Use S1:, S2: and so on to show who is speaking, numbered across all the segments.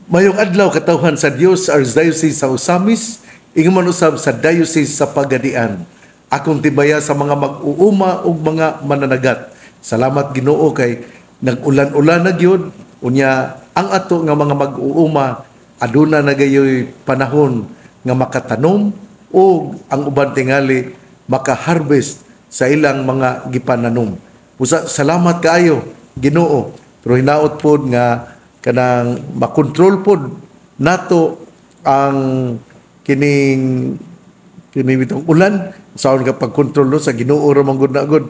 S1: Mayong adlaw katawhan sa Dios Archdiocese sa Osamis, ingon usab sa Diocese sa Pagadian. Akong tibaya sa mga mag-uuma ug mga mananagat. Salamat Ginoo kay nag-ulan-ulan na gyud unya ang ato nga mga mag-uuma aduna na gayoy panahon nga makatanom o ang uban tingali maka-harvest sa ilang mga gipananom. Usa salamat kaayo Ginoo. Pero hinaot pod nga kanang makontrol pod nato ang kining bitong ulan saon ka pagkontrol sa Ginoo ra man gud na gud.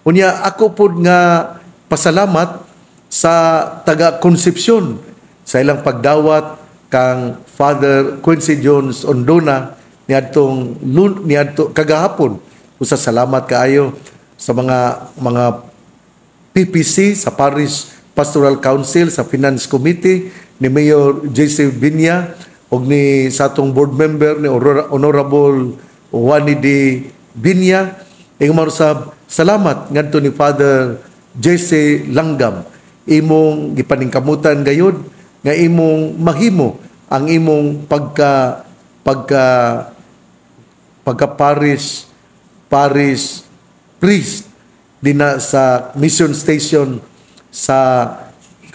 S1: Unya ako pod nga pasalamat sa taga Concepcion sa ilang pagdawat kang Father Quincy Jones Ondona niadtong kagahapon. Usa salamat kaayo sa mga PPC sa Parish Pastoral Council, sa Finance Committee ni Mayor J.C. Binya o ni sa atong board member ni Honorable Juani D. Binya. Ingmarusab, salamat ngadto ni Father J.C. Langgam. Imong gipaningkamutan gayud nga imong mahimo ang imong pagka parish priest dina sa mission station sa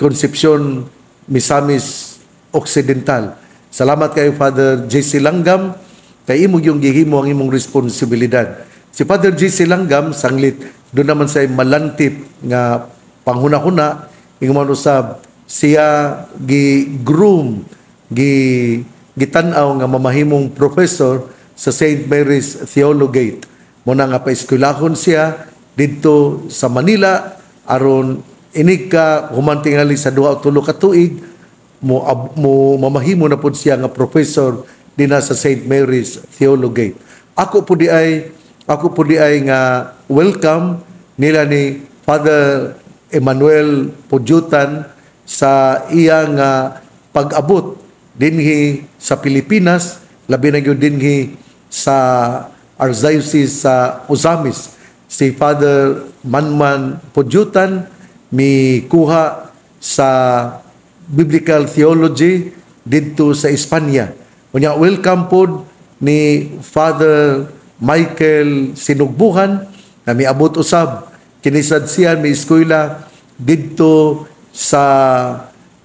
S1: Concepcion, Misamis Occidental. Salamat kayo Father J.C. Langgam kay imo yung gihimo ang imong responsibilidad. Si Father J.C. Langgam sanglit doon naman sa malantip nga panghuna-huna ingon usab siya gi-groom gitanaw nga mamahimong professor sa St. Mary's Theologate. Muna nga paeskwelahon siya dito sa Manila aron inig ka humantingali sa 2 o 3 ka tuig mo mamahimo na pud siya nga professor dinha sa St. Mary's Theologate. Ako po di ay nga welcome nila ni Father Emmanuel Pudyutan sa iya nga pag-abot dinhi sa Pilipinas, labi na gyud dinhi sa Archdiocese sa Osamis. Si Father Manman Pudyutan mikuha sa Biblical Theology dito sa Espanya. Unya welcome pod ni Father Michael Sinugbuhan na miabot usab kinisad siya may eskwela dito sa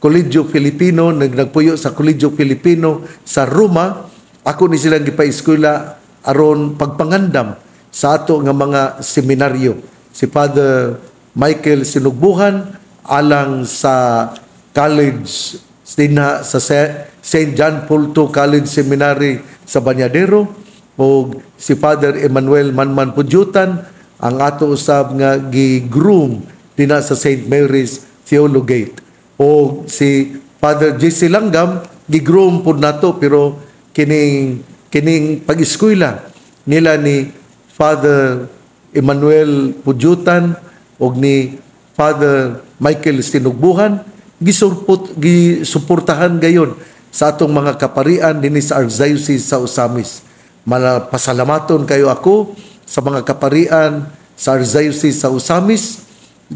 S1: Koledyo Filipino, nagpuyo sa Koledyo Filipino sa Roma. Ako ni silang gipa-eskwela aron pagpangandam sa ato nga mga seminaryo. Si Father Michael Sinugbuhan alang sa college dinha sa St. John Paul II College Seminary sa Bañadero o si Father Emmanuel Manman Pudyutan ang ato usab nga gi-groom dinha sa St. Mary's Theologate o si Father J.C. Langgam gi-groom pud nato pero kining pag-eskwela nila ni Father Emmanuel Pudyutan o ni Father Michael Sinugbuhan gisuportahan gayon sa atong mga kaparian dinhi sa Archdiocese sa Osamis. Pasalamaton kayo ako sa mga kaparian sa Archdiocese sa Osamis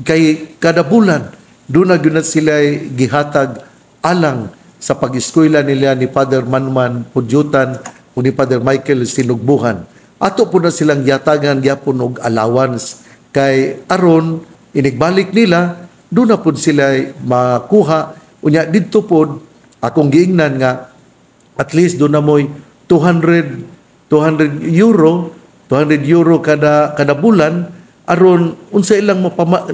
S1: kay kada bulan doon na gyud sila gihatag alang sa pag-eskwela nila ni Father Manman Pudyutan o ni Father Michael Sinugbuhan. Ato po na silang yatagan gyapon og allowance kay aron inigbalik nila doon na po sila makuha unya didto po akong giingnan nga at least doon na mo'y 200 euro kada bulan aron unsa ilang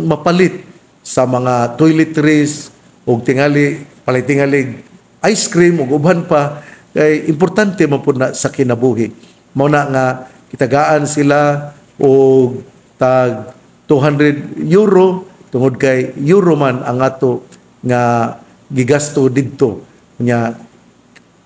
S1: mapalit sa mga toiletries ug tingali palitingalig ice cream ug uban pa kay importante man pud na sa kinabuhi. Mao na nga kitagaan sila og tag 200 euro tungod kay euro man ang ato nga gigasto didto. Nya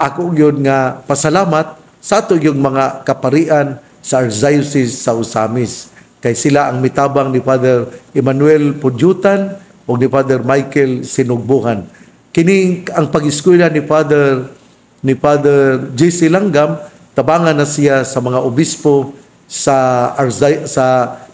S1: ako gyud nga pasalamat sa ato yung mga kaparian sa Archdiocese sa Osamis kay sila ang mitabang ni Father Emmanuel Pudyutan o ni Father Michael Sinugbuhan. Kini ang pag-eskwela ni Father J.C. Langgam tabangan na siya sa mga obispo sa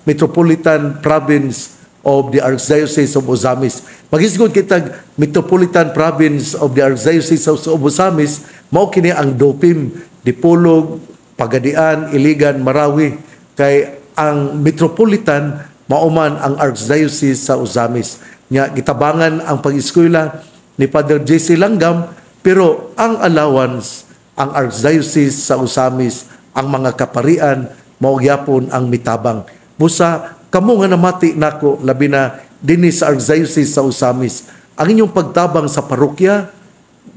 S1: Metropolitan Province of the Archdiocese of Ozamis. Magisgod kitag Metropolitan Province of the Archdiocese of Ozamis, mao kini ang Dopim, Dipolog, Pagadian, Iligan, Marawi. Kay ang Metropolitan mauman ang Archdiocese sa Ozamis. Nya gitabangan ang pag-eskwela ni Father J.C. Langgam, pero ang allowance ang Archdiocese sa Ozamis, ang mga kaparian mao gyapon ang mitabang. Busa kamo nga namati nako labi na dinhi sa Archdiocese sa Ozamis, ang inyong pagtabang sa parokya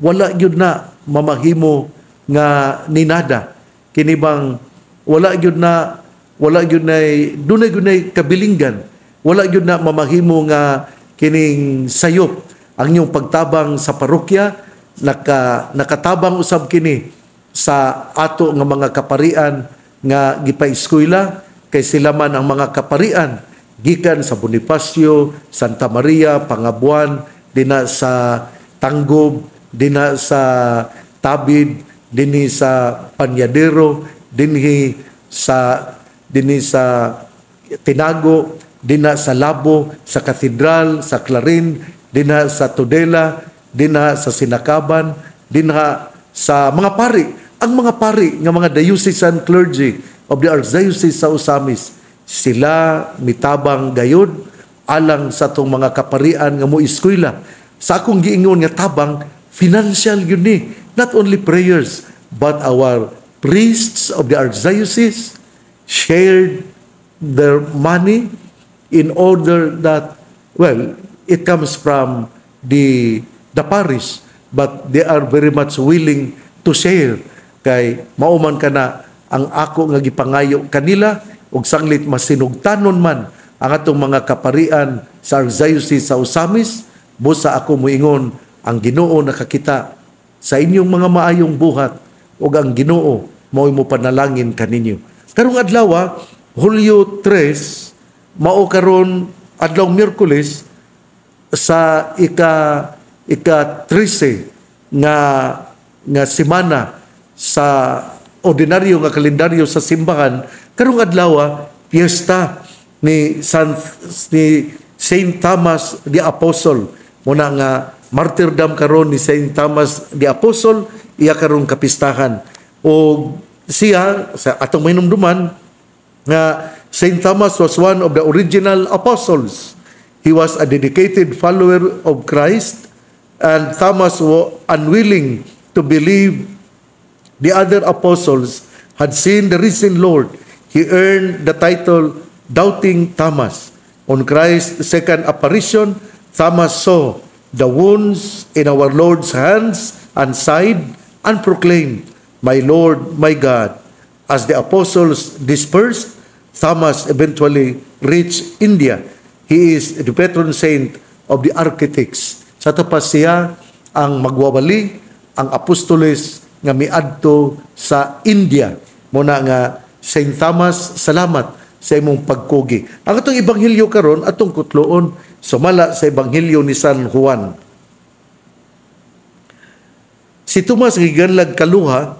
S1: wala gyud na mamahimo nga ninada. Kini bang wala gyud na dunay gyud na kabilinggan, wala gyud na mamahimo nga kining sayop ang inyong pagtabang sa parokya. Nakatabang usab kini sa ato nga mga kaparian nga gipaeskwela, kay sila man ang mga kaparian gikan sa Bonifacio, Santa Maria, Pangabuan, dina sa Tanggob, dina sa Tabid, dinhi sa Panyadero, dinhi sa Tinago, dina sa Labo, sa Katedral, sa Clarin, dina sa Tudela, dina sa Sinakaban, dina sa mga pari. Ang mga pari nga mga diocesan clergy of the Archdiocese sa Ozamis, sila mitabang gayud alang sa tong mga kaparian nga mo eskwela. Sa akong giingon nga tabang, financial yun ni. Not only prayers, but our priests of the Archdiocese shared their money in order that, well, it comes from the parish, but they are very much willing to share. Kay mauman ka na ang ako nga gipangayo kanila, ug sanglit masinugtanon man ang atong mga kaparian sa Archdiocese sa Ozamis, busa ako moingon ang Ginoo nakakita sa inyong mga maayong buhat, ug ang Ginoo mao mo panalangin kaninyo. Karong adlaw, Hulyo 3, mao karon adlaw Miyerkules sa ika-13 nga semana sa ordinaryo nga kalendaryo sa simbahan. Karong adlaw, piyesta ni Saint Thomas the Apostle. Muna nga martyrdom karon ni Saint Thomas the Apostle, iya karon kapistahan. O siya sa atong hinumduman nga Saint Thomas was one of the original apostles. He was a dedicated follower of Christ, and Thomas was unwilling to believe the other apostles had seen the risen Lord. He earned the title Doubting Thomas. On Christ's second apparition, Thomas saw the wounds in our Lord's hands and side and proclaimed, "My Lord, my God." As the apostles dispersed, Thomas eventually reached India. He is the patron saint of the architects. Sa tapas siya ang magwawali, ang apostoles nga miadto sa India. Muna nga Saint Thomas, salamat sa imong pagkugi. Ang atong ebanghelyo karon atong kutloon sumala sa ebanghelyo ni San Juan. Si Tomas giganlag kaluha,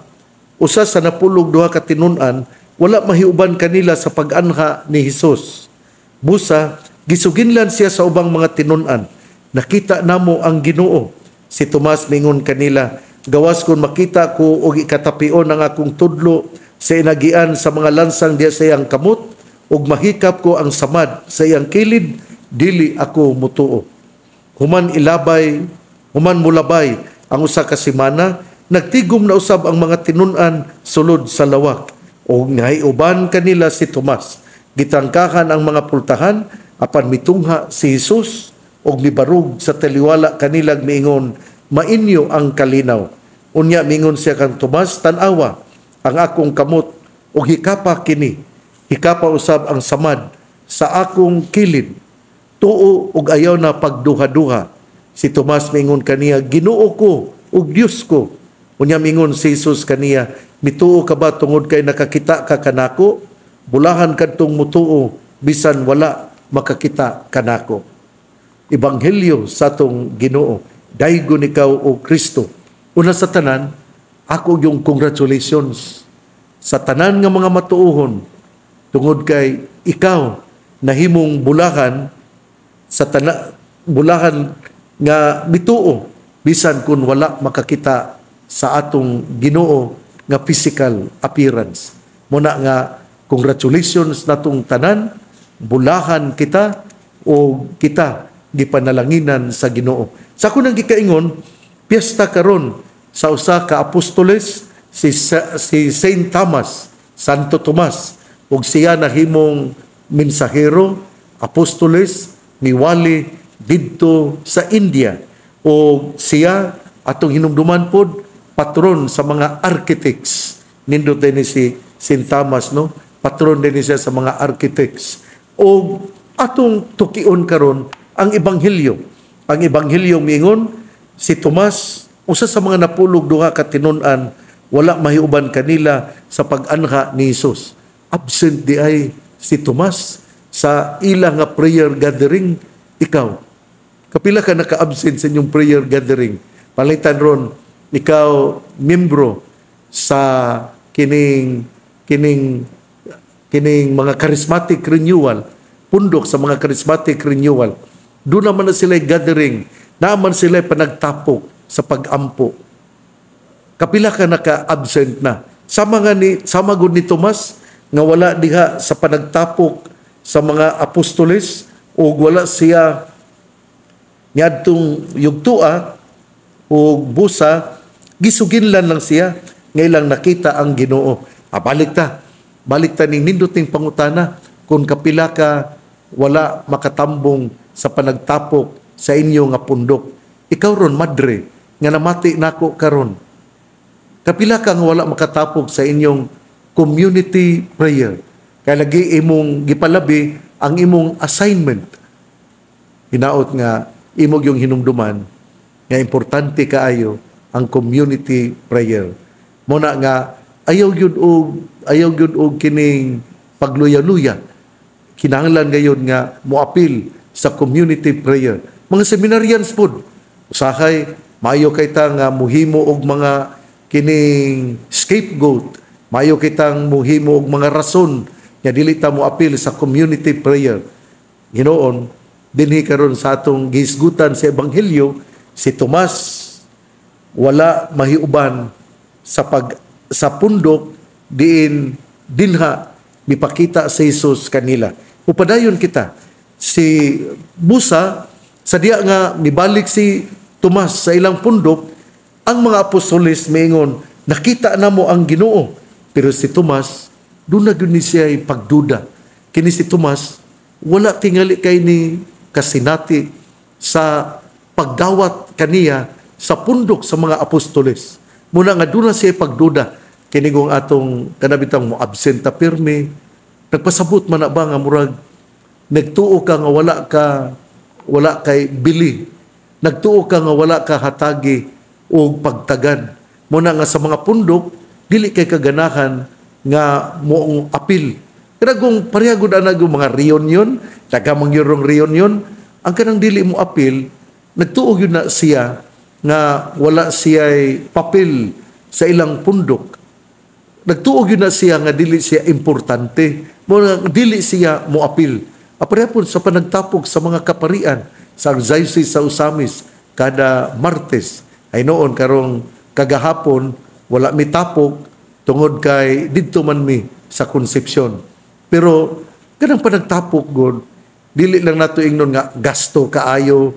S1: usa sa napulog duha ka tinun-an, wala mahiuban kanila sa pag-anha ni Hesus. Busa gisuginlan siya sa ubang mga tinun-an. Nakita namo ang Ginoo. Si Tomas mingon kanila, gawas kung makita ko og ikatapion ang akong tudlo sa inagian sa mga lansang diya sa iyang kamot, ug mahikap ko ang samad sa iyang kilid, dili ako mutuo. Human mulabay ang usa ka semana, nagtigom na usab ang mga tinun-an sulod sa lawak. O nahiuban kanila si Tomas. Gitangkahan ang mga pultahan, apan mitungha si Hesus, og mibarug sa taliwala kanilang miingon, mainyo ang kalinaw. Unya mingon siya kang Tomas, tanawa ang akong kamot, og hikapa kini. Hikapa usab ang samad sa akong kilid. Tuo og ayaw na pagduha-duha. Si Tomas mingon kaniya, Ginoo ko ug Dios ko. Unya mingon si Hesus kaniya, mituo ka ba tungod kay nakakita ka kanako? Bulahan kadtong mutuo bisan wala makakita kanako. Ebanghelyo sa atong Ginoo. Daygon ikaw o Kristo. Una sa tanan, ako yung congratulations sa tanan nga mga matuohon tungod kay ikaw nahimong bulahan sa bulahan nga bituo bisan kun wala makakita sa atong Ginoo nga physical appearance. Muna nga congratulations natong tanan, bulahan kita o kita gipanalanginan sa Ginoo. Sa kunang gikaingon, piyesta karon sa usa ka apostoles si Saint Thomas, Santo Tomas, ug siya nahimong mensahero, apostoles niwali didto sa India, o siya atong hinumduman pod patron sa mga architects. Nindot din si Saint Thomas, no? Patron din siya sa mga architects. O atong tukion karon ang ebanghelyo. Ang ebanghelyo miingon si Tomas usa sa mga napulog duha ka tinun-an, wala mahiuban kanila sa pag-anha ni Hesus. Absent di ay si Tomas sa ilang nga prayer gathering. Ikaw, kapila ka naka-absent sa inyong prayer gathering? Palitan ron, ikaw membro sa kining mga charismatic renewal, pundok sa mga charismatic renewal. Doon naman na sila gathering, naman sila panagtapok sa pag-ampo. Kapila ka naka-absent na. Sama gud ni Tomas nga wala diha sa panagtapok sa mga apostoles, o wala siya niadtong yugtua o busa, gisuginlan lang siya ngailang nakita ang Ginoo. Balik ta ning nindot ning pangutana, kung kapila ka wala makatambong sa panagtapok sa inyo nga pundok. Ikaw ron, madre, nga namati nako karon. Kapila ka nga wala makatapok sa inyong community prayer. Kaya lagi imong gipalabi ang imong assignment. Hinaot nga imong yung hinumduman nga importante kaayo ang community prayer. Muna nga ayaw gyud og kining pagluya-luya. Kinahanglan gayon nga moapil sa community prayer. Mga seminarians pod, usahay maayo kay ta nga muhimo og mga kining scapegoat, maayo kitang muhimo og mga rason nga dili ta moapil sa community prayer. Ginoon, dinhi karon sa atong gisgutan sa ebanghelyo, si Tomas wala mahiuban sa pundok dinha mipakita sa Hesus kanila. Upadayon kita, si busa sa diya nga nibalik si Tomas sa ilang pundok, ang mga apostoles maingon, nakita na mo ang Ginoo. Pero si Tomas, doon na doon siya pagduda. Kini si Tomas, wala tingali kay ni kasinati sa pagdawat kaniya sa pundok sa mga apostoles. Muna nga doon na siya pagduda. Kini kung atong kanabitang mo absent ta pirmi, nagpasabot man na ba nga murag, nagtuo ka nga wala kay bili. Nagtuo ka nga wala ka hatagi o pagtagad. Muna nga sa mga pundok, dili kay kaganahan nga moong apil. Kaya kung parehagod na mga reunion, tagamang yung reunion, ang kanang dili mo apil, nagtuog yun na siya nga wala siya'y papel sa ilang pundok. Nagtuog yun na siya nga dili siya importante. Dili siya mo apil. Aparehapon sa panagtapok sa mga kaparian, sa archdiocese sa Usamis, kada Martes, ay noon karong kagahapon, wala mi tapok, tungod kay didto man mi sa Concepcion. Pero kanang panagtapok god, dili lang nato ingnon nga gasto kaayo.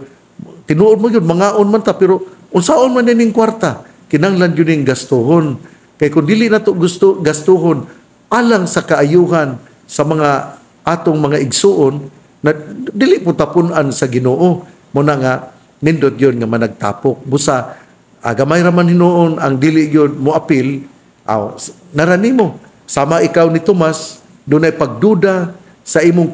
S1: Tinuod mo yun, mangaon man ta, pero unsaon man ning kwarta, kinahanglan yun ning gastuhon. Kay kung dili nato gusto gastuhon, alang sa kaayuhan sa mga atong mga igsuon, na dili po tapunan sa Ginoo. Muna nga, nindot yun nga managtapok. Busa, gamay raman hinuon ang dili yun mo apil, narani mo. Sama ikaw ni Tomas, doon ay pagduda sa imong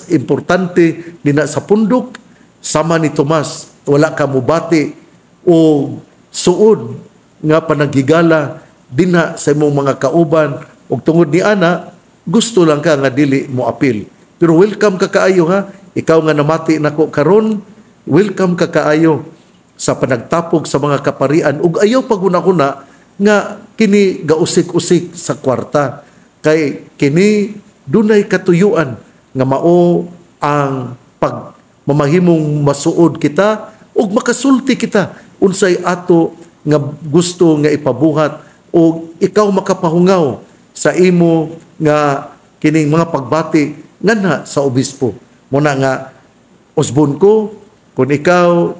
S1: importante dina sa pundok. Sama ni Tomas, wala ka mubati o suod nga panagigala dinha sa imong mga kauban. O tungod ni ana, gusto lang ka nga dili mo apil. Pero welcome ka kaayo ha. Ikaw nga namati nako karon, welcome ka kaayo sa panagtapog sa mga kaparian. Ug ayaw paguna-una nga kini gausik-usik sa kwarta. Kay kini dunay katuyuan nga mao ang mamahimong masuod kita ug makasulti kita unsay ato nga gusto nga ipabuhat o ikaw makapahungaw sa imo nga kining mga pagbati nganha sa obispo. Muna nga usbon ko kung ikaw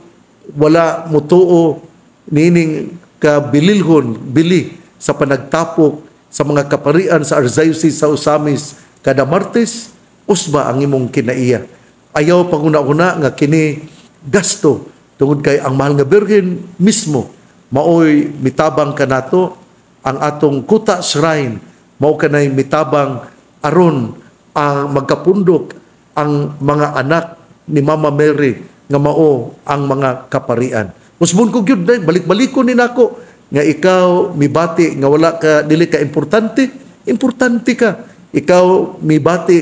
S1: wala mutuo nining kabililhon bili sa panagtapok sa mga kaparian sa Archdiocese sa Osamis kada Martes, usba ang imong kinaiya. Ayaw panguna-una nga kini gasto tungod kay ang mahal nga Birhen mismo maoy mitabang kanato ang atong kuta shrine, mao kanay mitabang aron ang magkapundok ang mga anak ni Mama Mary nga mao ang mga kaparian. Usbon ko gyud balik-balikon ni nako nga ikaw mibati nga wala ka dili ka importante ka. Ikaw mibati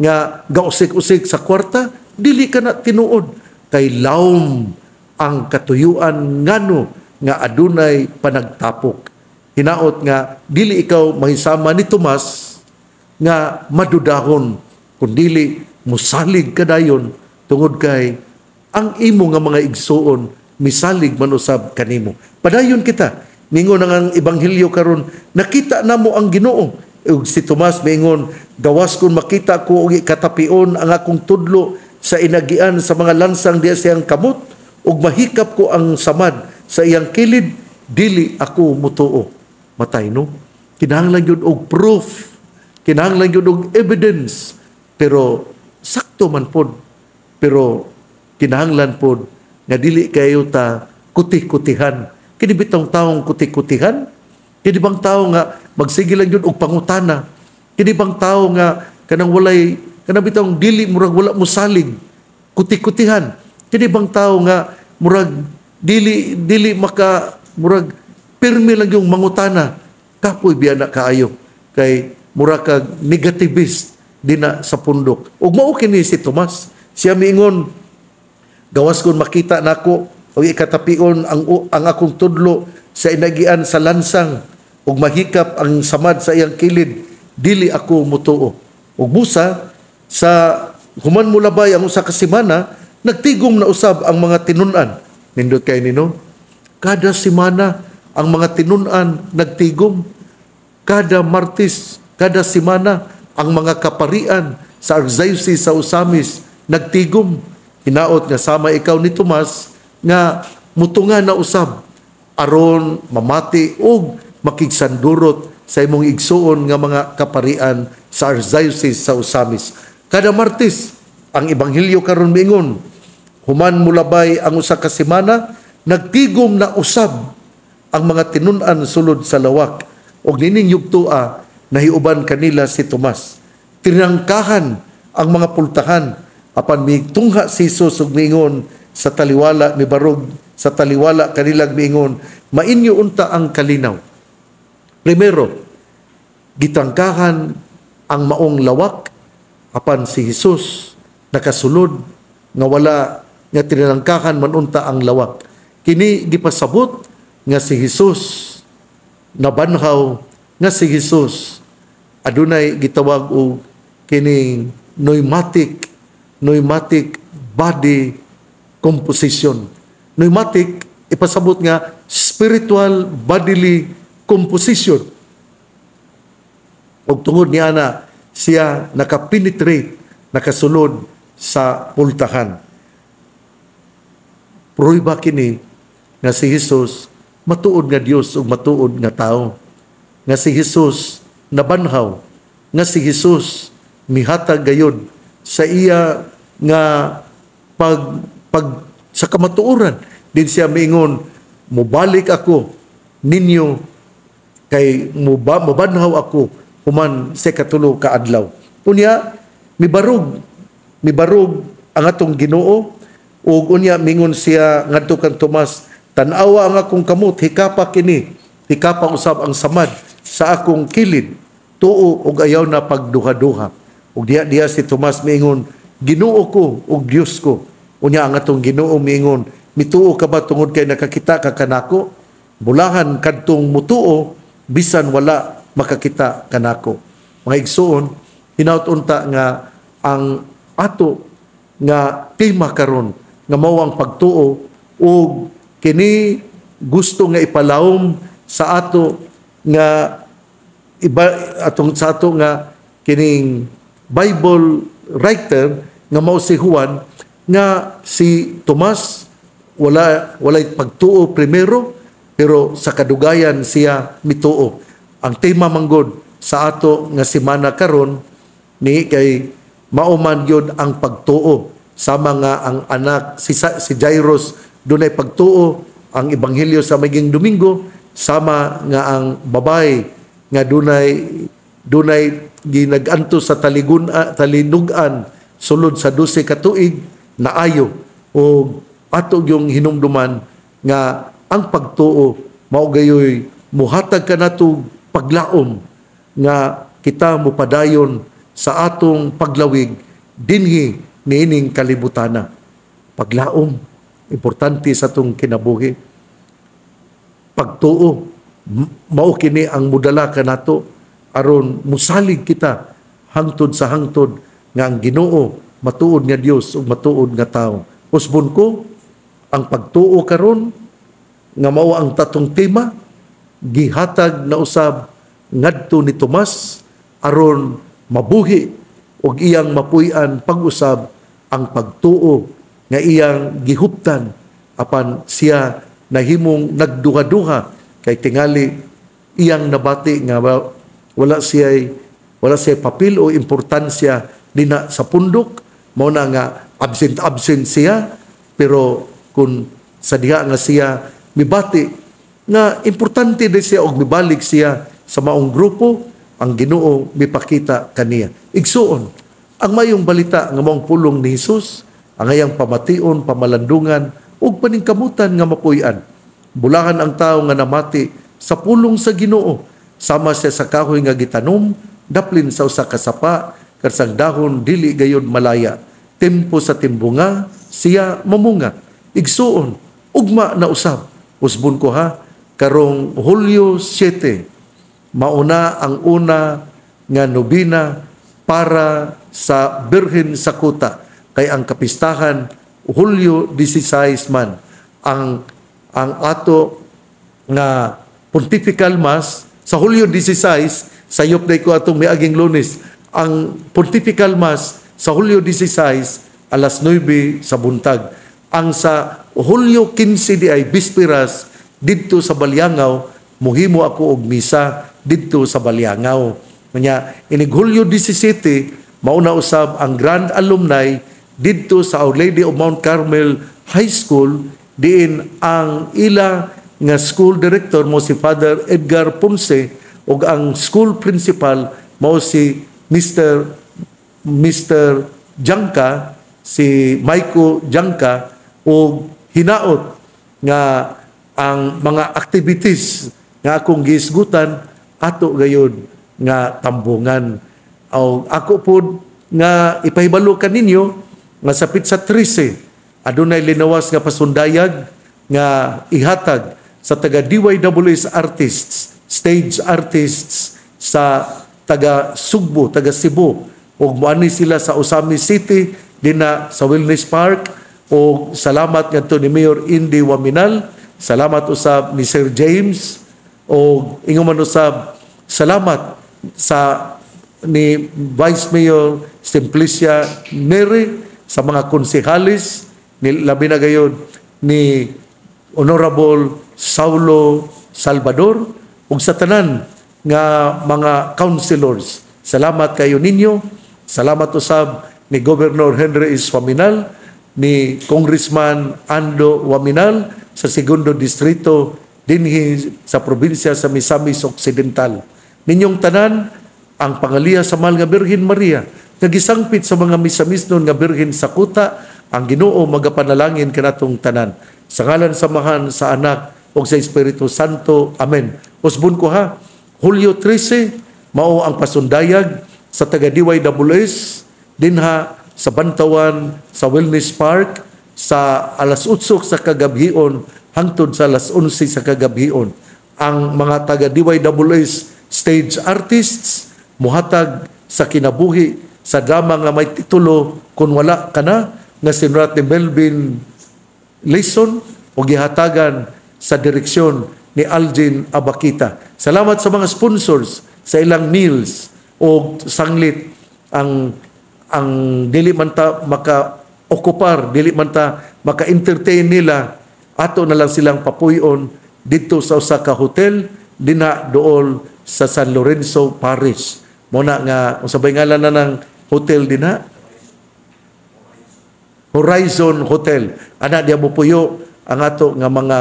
S1: nga gausik-usik sa kwarta, dili ka na tinuod kay lawom ang katuyuan ngano nga adunay panagtapok. Hinaot nga dili ikaw mahisama ni Tomas nga madudahon kundili musalig kadayon tungod kay ang imo nga mga igsuon misalig man usab kanimo. Padayon kita mingon ang ebanghelyo karon nakita namo ang Ginoo. Ug si Tomas mingon gawas kun makita ko og katapion ang akong tudlo sa inagian sa mga lansang diya siyang kamot ug mahikap ko ang samad sa iyang kilid dili ako mutuo. Matay no. Kinahanglan gyud og proof. Kinahanglan gyud og evidence. Pero sakto man pod. Pero kinahanglan pod nga dili kayo ta kuti-kutihan. Kini bitong taong kuti-kutihan? Kini bang tao nga magsige lang yun og pangutana? Kini bang tao nga kanang walay kanang bitong dili murag wala musalig kuti-kutihan? Kini bang tao nga murag dili maka murag pirmi lang yung mangutana? Kapoy biya na kaayo kay murag kag negativist dina sa pundok. Ug mao kini si Tomas. Siya miingon gawas kon makita nako o ikatapion ang akong tudlo sa inagian sa lansang ug mahikap ang samad sa iyang kilid dili ako mutuo. Ug busa sa human mulabay ang usa ka semana nagtigom na usab ang mga tinun-an. Nindot kay nino kada semana ang mga tinun-an nagtigom. Kada Martes, kada semana ang mga kaparian sa Archdiocese sa Osamis nagtigom. Hinaot nga sama ikaw ni Tomas nga mutungan na usab aron mamati og makigsandurot sa imong igsuon nga mga kaparian sa Archdiocese sa Osamis. Kada Martes ang ebanghelyo karon miingon human mulabay ang usa ka semana nagtigom na usab ang mga tinun-an sulod sa lawak og nining yugtoa nahiuban kanila si Tomas. Tinangkahan ang mga pultahan apan mitungha si Jesus ug miingon sa taliwala mibarog sa taliwala kanilang miingon mainyo unta ang kalinaw. Primero, gitangkahan ang maong lawak apan si Jesus nakasulod nga wala nga tinangkahan man unta ang lawak. Kini gipasabot nga si Jesus nabanhaw nga si Jesus adunay gitawag og kining pneumatic body composition. Pneumatic ipasabot nga spiritual bodily composition. Og tungod niya na siya nakapenetrate, nakasulod sa pultahan. Pruiba kini nga si Jesus matuod nga Dios ug matuod nga tao. Nga si Jesus nabanhaw, nga si Jesus mihatag gayud sa iya nga pag sa kamatuoran din siya miingon mubalik ako ninyo kay mabanhaw ako human sa katulo ka adlaw. Unya mibarog ang atong Ginoo ug unya mingon siya ngadto kang Tomas tan-awa ang akong kamot hikapa kini hikapa usab ang samad sa akong kilid tuo ug ayaw na pagduha-duha. Ug diha si Tomas miingon Ginoo ko ug Dios ko. Unya ang atong Ginoo miingon mituo ka ba tungod kay nakakita ka kanako? Bulahan kadtong mutuo bisan wala makakita kanako. Mga igsoon, hinaut unta nga ang ato nga tema karon nga mao ang pagtuo o kini gusto nga ipalawom sa ato nga iba atong sa ato nga kining Bible writer nga mao si Juan nga si Tomas walay pagtuo primero pero sa kadugayan siya mituo. Ang tema manggod sa ato nga semana karon ni kay mauman yun ang pagtuo sa mga ang anak si Jairus dunay pagtuo ang ebanghelyo sa maging Domingo sama nga ang babay nga dunay ginaganto sa talinugan sulod sa 12 ka tuig na ayo o ato yung hinumduman nga ang pagtuo mao gayoy muhatag kanatog paglaom nga kita mopadayon sa atong paglawig dinhi niining kalibutana. Paglaom importante sa atong kinabuhi. Pagtuo mao kini ang mudala kanato aron musalig kita hangtod sa hangtod nga ang Ginoo matuod nga Dios ug matuod nga tawo. Usbon ko ang pagtuo karon nga mao ang tatong tema gihatag na usab ngadto ni Tomas aron mabuhi og iyang mapuy-an pag-usab ang pagtuo nga iyang gihuptan apan siya nahimong nagduha-duha kay tingali iyang nabati nga wala siya papel o importansya dina sa pundok mao na nga absent siya pero kun sa diha nga siya mibati nga importante din siya og mibalik siya sa maong grupo ang Ginoo mipakita kaniya. Igsuon, ang mayong balita nga maong pulong ni Jesus, ang ayang pamation, pamalandungan, ug paningkamutan nga mapuy-an. Bulahan ang tao nga namati sa pulong sa Ginoo, sama siya sa kahoy nga gitanom, daplin sa usa ka sapa, karsang dahon dili gayud malaya. Tempo sa timbunga, siya mamunga. Igsuon, ugma na usab. Usbon ko ha, karong Hulyo 7, mauna ang una nga nobina para sa Birhen sa Kuta kay ang kapistahan Hulyo 16 man ang ato nga Pontifical Mass sa Hulyo 16 sayop day ko atong miaging Lunes ang Pontifical Mass sa Hulyo 16 alas 9 sa buntag ang sa Hulyo 15 di ay Bisperas didto sa Balyangaw muhimo ako og misa didto sa Balyangaw. Kanya inig Hulyo 17 mauna usab ang Grand Alumni didto sa Our Lady of Mount Carmel High School diin ang ila nga school director mo si Father Edgar Ponce ug ang school principal mo si Mr. Janka si Maiko Janka ug hinaot nga ang mga activities nga akong giisgutan ato gayud nga tambungan. O ako pod nga ipahibalo kaninyo nga sa Pizza 13 adunay linawas nga pasundayag nga ihatag sa taga DYWS artists, stage artists sa taga Sugbo, taga Cebu ug moani sila sa Usami City dinha sa Wellness Park ug salamat ngadto ni Mayor Indy Waminal, salamat usab ni Sir James o ingon man usab salamat sa ni Vice Mayor Simplicia Neri sa mga konsehalis ni labi na gayud ni Honorable Saulo Salvador ug sa tanan nga mga councilors. Salamat kayo ninyo. Salamat usab ni Governor Henry S. Waminal, ni Congressman Ando Waminal sa segundo distrito dinhi sa probinsya sa Misamis Occidental. Ninyong tanan ang pangaliha sa mahal nga Birhen Maria nagisangpit sa mga misamisnon nga Birhen sa Kuta ang Ginoo magapanalangin kanatong tanan sa ngalan samahan sa Anak ug sa Espiritu Santo. Amen. Usbon ko ha, Hulyo 13 mao ang pasundayag sa taga DYWS dinha sa Bantawan sa Wellness Park sa alas 8 sa kagabhion hangtod sa alas 11 sa kagabhion. Ang mga taga DYWS stage artists muhatag sa kinabuhi sa drama nga may titulo Kung Wala Ka Na nga sinurat ni Melvin Leeson o gihatagan sa direksyon ni Algin Abakita. Salamat sa mga sponsors sa ilang meals o sanglit ang dili man ta maka-okupar, dili man ta maka-entertain nila, ato na lang silang papuyon dito sa usa ka hotel dina dool sa San Lorenzo Parish. Muna nga, usabay ngalan na ng hotel dina, Horizon Hotel. Ana diya mo puyo ang ato nga mga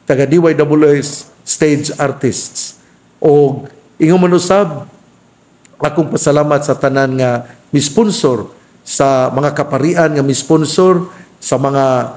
S1: taga DYWS stage artists. O ingon man usab, akong pasalamat sa tanan nga mi-sponsor sa mga kaparian nga mi-sponsor sa mga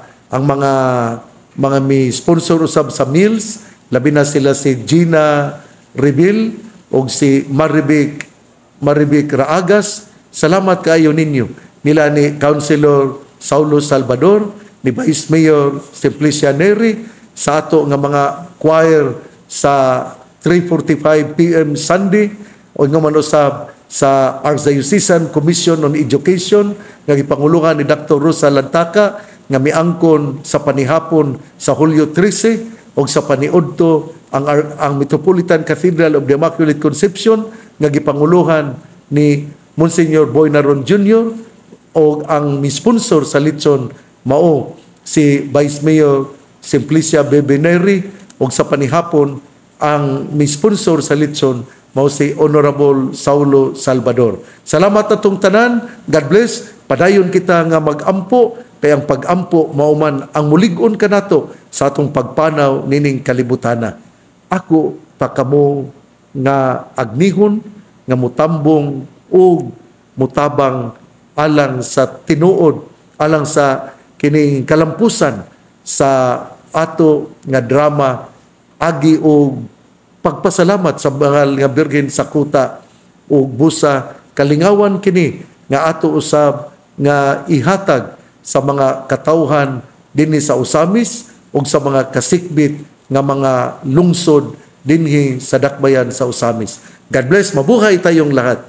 S1: mi-sponsor usab sa meals, labi na sila si Gina Rebil o si Maribik Raagas. Salamat kayo ninyo. Nila ni Councilor Saulo Salvador, ni Vice Mayor Simplicia Neri, sa ato nga mga choir sa 3:45 p.m. Sunday, o nga man usab sa Archdiocesan Commission on Education nga gipanguluhan ni Dr. Rosa Lantaka nga miangkon sa panihapon sa Hulyo 13 o sa paniudto ang Metropolitan Cathedral of the Immaculate Conception nga gipanguluhan ni Monsignor Boy Naron Jr. o ang mi-sponsor sa litson mao si Vice Mayor Simplicia Bebeneri o sa panihapon ang mi-sponsor sa litson mao si Honorable Saulo Salvador. Salamat atong tanan. God bless. Padayon kita nga mag-ampo, kay ang pag-ampo mao man ang mulig-on kanato sa atong pagpanaw nining kalibutana. Ako pa kamo nga agnihon nga mutambong o mutabang alang sa tinuod, alang sa kining kalampusan sa ato nga drama, agi og pagpasalamat sa bangal nga Birhen sa Kuta ug busa kalingawan kini nga ato usab nga ihatag sa mga katawhan dinhi sa Usamis ug sa mga kasikbit nga mga lungsod dinhi sa dakbayan sa Usamis. God bless, mabuhay tayong lahat.